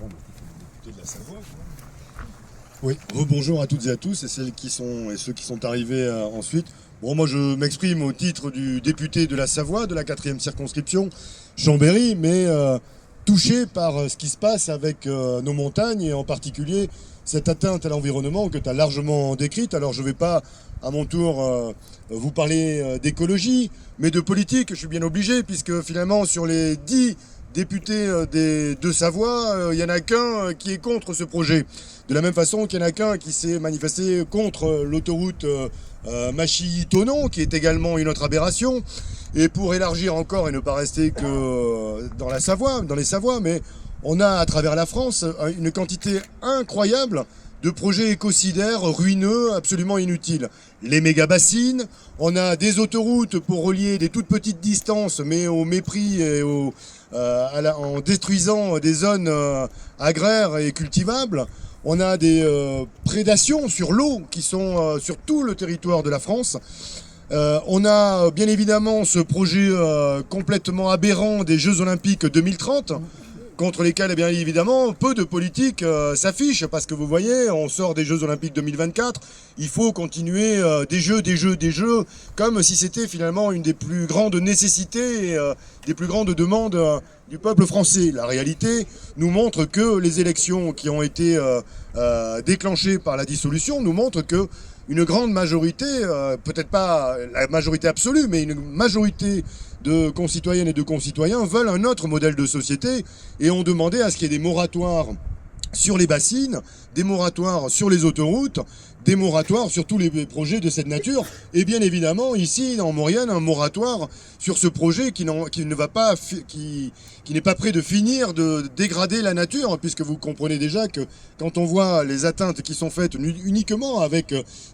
député de la Savoie. Oui, rebonjour à toutes et à tous et ceux qui sont arrivés ensuite. Bon, moi je m'exprime au titre du député de la Savoie, de la 4e circonscription, Chambéry, mais touché par ce qui se passe avec nos montagnes et en particulier cette atteinte à l'environnement que tu as largement décrite. Alors je ne vais pas à mon tour vous parler d'écologie, mais de politique, je suis bien obligé, puisque finalement sur les 10 députés de Savoie, il n'y en a qu'un qui est contre ce projet. De la même façon qu'il y en a qu'un qui s'est manifesté contre l'autoroute Machy-Thonon, qui est également une autre aberration. Et pour élargir encore et ne pas rester que dans la Savoie, dans les Savoies, mais on a à travers la France une quantité incroyable de projets écocidaires ruineux, absolument inutiles. Les méga-bassines, on a des autoroutes pour relier des toutes petites distances, mais au mépris et en détruisant des zones agraires et cultivables. On a des prédations sur l'eau qui sont sur tout le territoire de la France. On a bien évidemment ce projet complètement aberrant des Jeux Olympiques 2030, contre lesquels, eh bien évidemment, peu de politiques s'affichent, parce que vous voyez, on sort des Jeux Olympiques 2024, il faut continuer des jeux, comme si c'était finalement une des plus grandes nécessités et des plus grandes demandes du peuple français. La réalité nous montre que les élections qui ont été déclenchées par la dissolution nous montrent que une grande majorité, peut-être pas la majorité absolue, mais une majorité de concitoyennes et de concitoyens veulent un autre modèle de société et ont demandé à ce qu'il y ait des moratoires sur les bassines, des moratoires sur les autoroutes, des moratoires sur tous les projets de cette nature. Et bien évidemment, ici, en Maurienne, un moratoire sur ce projet qui n'est pas prêt de finir de dégrader la nature, puisque vous comprenez déjà que quand on voit les atteintes qui sont faites uniquement avec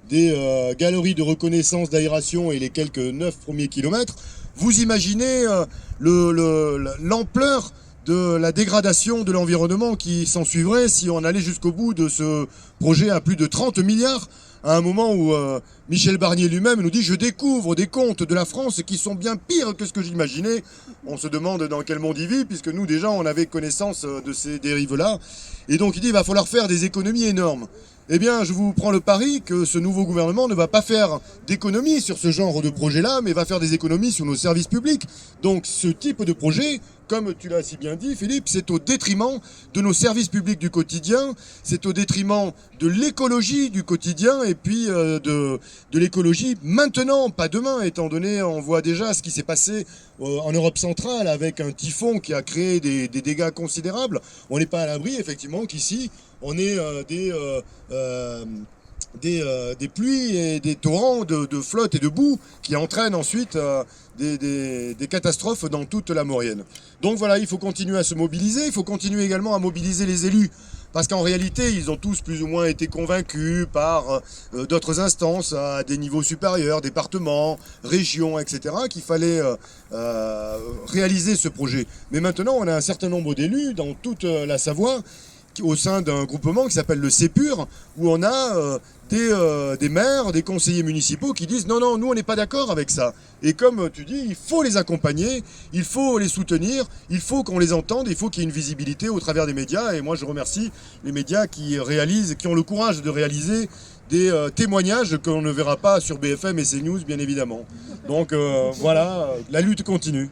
des galeries de reconnaissance d'aération et les quelques 9 premiers kilomètres, vous imaginez l'ampleur de la dégradation de l'environnement qui s'en suivrait si on allait jusqu'au bout de ce projet à plus de 30 milliards, à un moment où Michel Barnier lui-même nous dit « Je découvre des comptes de la France qui sont bien pires que ce que j'imaginais ». On se demande dans quel monde il vit, puisque nous déjà on avait connaissance de ces dérives-là. Et donc il dit « Il va falloir faire des économies énormes ». Eh bien, je vous prends le pari que ce nouveau gouvernement ne va pas faire d'économies sur ce genre de projet-là, mais va faire des économies sur nos services publics. Donc, ce type de projet, comme tu l'as si bien dit, Philippe, c'est au détriment de nos services publics du quotidien, c'est au détriment de l'écologie du quotidien, et puis de l'écologie maintenant, pas demain, étant donné, on voit déjà ce qui s'est passé en Europe centrale avec un typhon qui a créé des dégâts considérables. On n'est pas à l'abri, effectivement, qu'ici, on ait des pluies et des torrents de flotte et de boue qui entraînent ensuite des catastrophes dans toute la Maurienne. Donc voilà, il faut continuer à se mobiliser, il faut continuer également à mobiliser les élus. Parce qu'en réalité, ils ont tous plus ou moins été convaincus par d'autres instances à des niveaux supérieurs, départements, régions, etc., qu'il fallait réaliser ce projet. Mais maintenant, on a un certain nombre d'élus dans toute la Savoie au sein d'un groupement qui s'appelle le CEPUR, où on a des maires, des conseillers municipaux qui disent non, nous on n'est pas d'accord avec ça. Et comme tu dis, il faut les accompagner, il faut les soutenir, il faut qu'on les entende, il faut qu'il y ait une visibilité au travers des médias. Et moi je remercie les médias qui ont le courage de réaliser des témoignages qu'on ne verra pas sur BFM et CNews, bien évidemment. Donc voilà, la lutte continue.